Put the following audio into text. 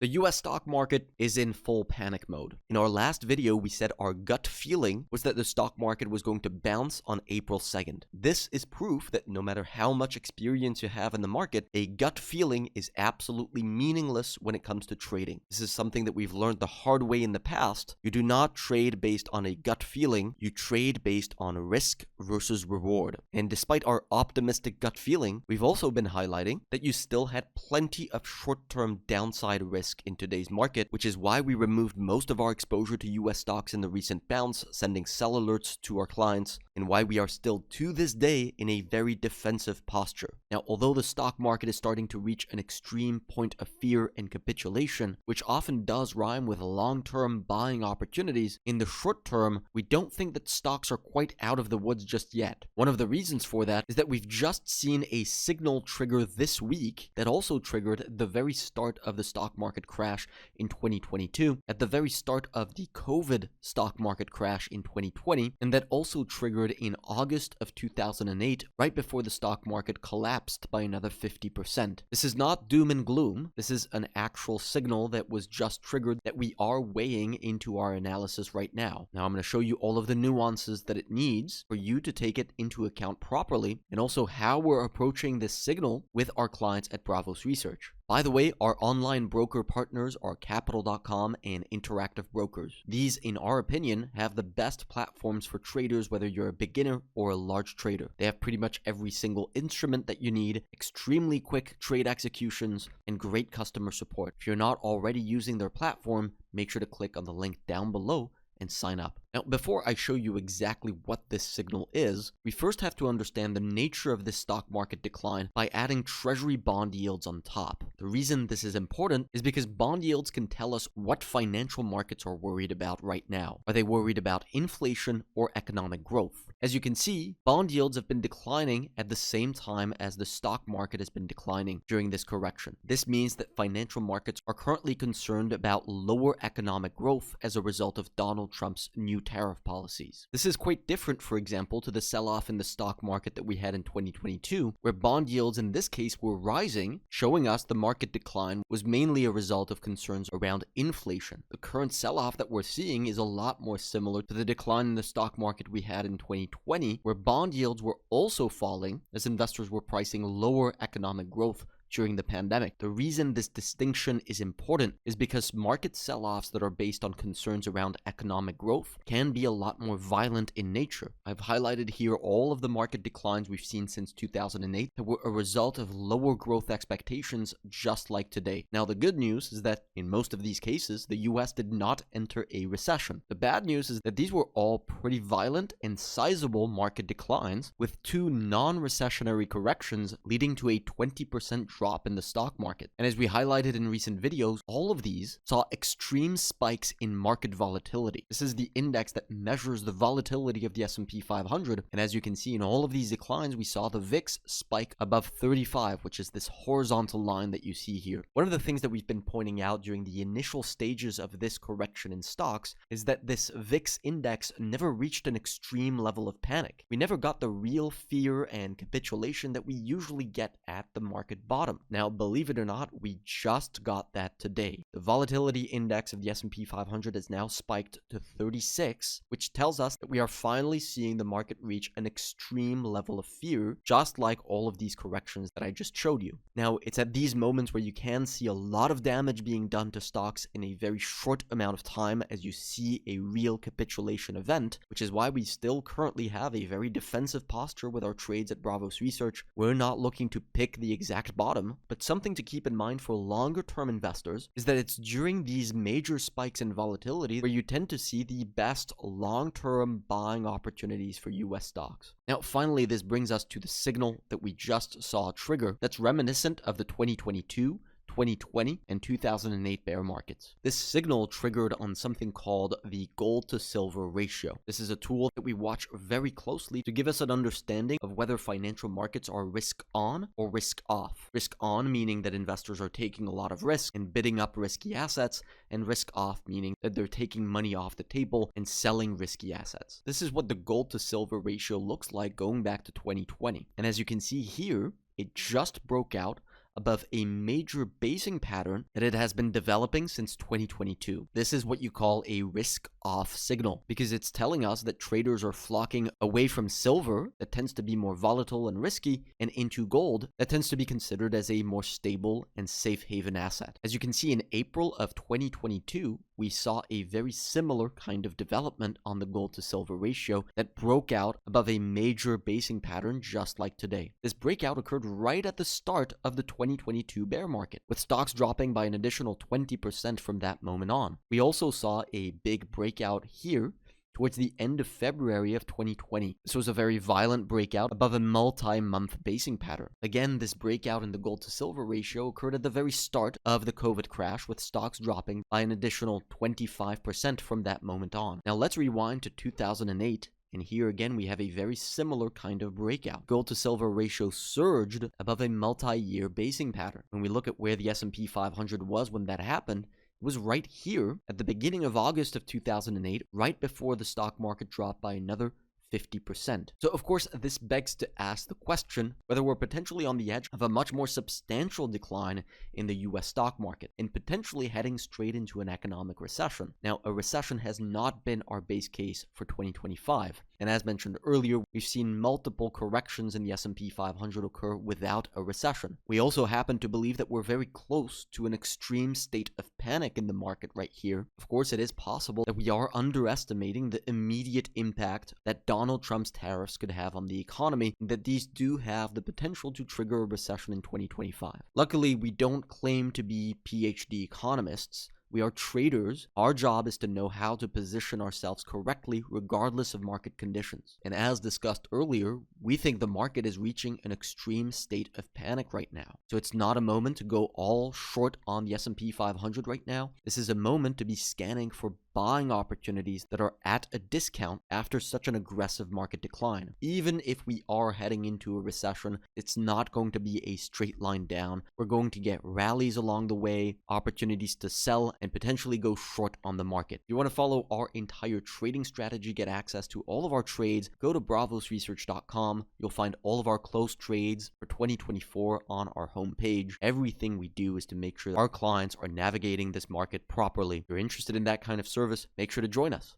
The US stock market is in full panic mode. In our last video, we said our gut feeling was that the stock market was going to bounce on April 2nd. This is proof that no matter how much experience you have in the market, a gut feeling is absolutely meaningless when it comes to trading. This is something that we've learned the hard way in the past. You do not trade based on a gut feeling, you trade based on risk versus reward. And despite our optimistic gut feeling, we've also been highlighting that you still had plenty of short-term downside risk in today's market, which is why we removed most of our exposure to US stocks in the recent bounce, sending sell alerts to our clients, and why we are still to this day in a very defensive posture. Now, although the stock market is starting to reach an extreme point of fear and capitulation, which often does rhyme with long-term buying opportunities, in the short term, we don't think that stocks are quite out of the woods just yet. One of the reasons for that is that we've just seen a signal trigger this week that also triggered the very start of the stock market crash in 2022, at the very start of the COVID stock market crash in 2020, and that also triggered in August of 2008, right before the stock market collapsed by another 50%. This is not doom and gloom. This is an actual signal that was just triggered that we are weighing into our analysis right now. Now, I'm going to show you all of the nuances that it needs for you to take it into account properly, and also how we're approaching this signal with our clients at Bravos Research. By the way, our online broker partners are Capital.com and Interactive Brokers. These, in our opinion, have the best platforms for traders, whether you're a beginner or a large trader. They have pretty much every single instrument that you need, extremely quick trade executions, and great customer support. If you're not already using their platform, make sure to click on the link down below and sign up. Now, before I show you exactly what this signal is, we first have to understand the nature of this stock market decline by adding treasury bond yields on top. The reason this is important is because bond yields can tell us what financial markets are worried about right now. Are they worried about inflation or economic growth? As you can see, bond yields have been declining at the same time as the stock market has been declining during this correction. This means that financial markets are currently concerned about lower economic growth as a result of Donald Trump's new tariff policies. This is quite different, for example, to the sell-off in the stock market that we had in 2022, where bond yields in this case were rising, showing us the market decline was mainly a result of concerns around inflation. The current sell-off that we're seeing is a lot more similar to the decline in the stock market we had in 2020, where bond yields were also falling as investors were pricing lower economic growth during the pandemic. The reason this distinction is important is because market sell-offs that are based on concerns around economic growth can be a lot more violent in nature. I've highlighted here all of the market declines we've seen since 2008 that were a result of lower growth expectations, just like today. Now, the good news is that in most of these cases, the US did not enter a recession. The bad news is that these were all pretty violent and sizable market declines, with two non-recessionary corrections leading to a 20% drop in the stock market. And as we highlighted in recent videos, all of these saw extreme spikes in market volatility. This is the index that measures the volatility of the S&P 500. And as you can see in all of these declines, we saw the VIX spike above 35, which is this horizontal line that you see here. One of the things that we've been pointing out during the initial stages of this correction in stocks is that this VIX index never reached an extreme level of panic. We never got the real fear and capitulation that we usually get at the market bottom. Now, believe it or not, we just got that today. The volatility index of the S&P 500 is now spiked to 36, which tells us that we are finally seeing the market reach an extreme level of fear, just like all of these corrections that I just showed you. Now, it's at these moments where you can see a lot of damage being done to stocks in a very short amount of time as you see a real capitulation event, which is why we still currently have a very defensive posture with our trades at Bravos Research. We're not looking to pick the exact bottom, but something to keep in mind for longer-term investors is that it's during these major spikes in volatility where you tend to see the best long-term buying opportunities for US stocks. Now, finally, this brings us to the signal that we just saw trigger that's reminiscent of the 2022, 2020, and 2008 bear markets. This signal triggered on something called the gold to silver ratio. This is a tool that we watch very closely to give us an understanding of whether financial markets are risk on or risk off. Risk on meaning that investors are taking a lot of risk and bidding up risky assets, and risk off meaning that they're taking money off the table and selling risky assets. This is what the gold to silver ratio looks like going back to 2020. And as you can see here, it just broke out above a major basing pattern that it has been developing since 2022. This is what you call a risk-off signal, because it's telling us that traders are flocking away from silver, that tends to be more volatile and risky, and into gold, that tends to be considered as a more stable and safe haven asset. As you can see, in April of 2022, we saw a very similar kind of development on the gold to silver ratio that broke out above a major basing pattern just like today. This breakout occurred right at the start of the 2022 bear market, with stocks dropping by an additional 20% from that moment on. We also saw a big breakout here towards the end of February of 2020. This was a very violent breakout above a multi-month basing pattern. Again, this breakout in the gold to silver ratio occurred at the very start of the COVID crash, with stocks dropping by an additional 25% from that moment on. Now let's rewind to 2008. And here again, we have a very similar kind of breakout. Gold to silver ratio surged above a multi-year basing pattern. When we look at where the S&P 500 was when that happened, was right here at the beginning of August of 2008, right before the stock market dropped by another 50%. So of course, this begs to ask the question whether we're potentially on the edge of a much more substantial decline in the US stock market and potentially heading straight into an economic recession. Now, a recession has not been our base case for 2025. And as mentioned earlier, we've seen multiple corrections in the S&P 500 occur without a recession. We also happen to believe that we're very close to an extreme state of panic in the market right here. Of course, it is possible that we are underestimating the immediate impact that Donald Trump's tariffs could have on the economy, and that these do have the potential to trigger a recession in 2025. Luckily, we don't claim to be PhD economists. We are traders. Our job is to know how to position ourselves correctly regardless of market conditions. And as discussed earlier, we think the market is reaching an extreme state of panic right now. So it's not a moment to go all short on the S&P 500 right now. This is a moment to be scanning for buying opportunities that are at a discount after such an aggressive market decline. Even if we are heading into a recession, it's not going to be a straight line down. We're going to get rallies along the way, opportunities to sell, and potentially go short on the market. If you want to follow our entire trading strategy, get access to all of our trades, go to bravosresearch.com. You'll find all of our closed trades for 2024 on our homepage. Everything we do is to make sure that our clients are navigating this market properly. If you're interested in that kind of service, make sure to join us.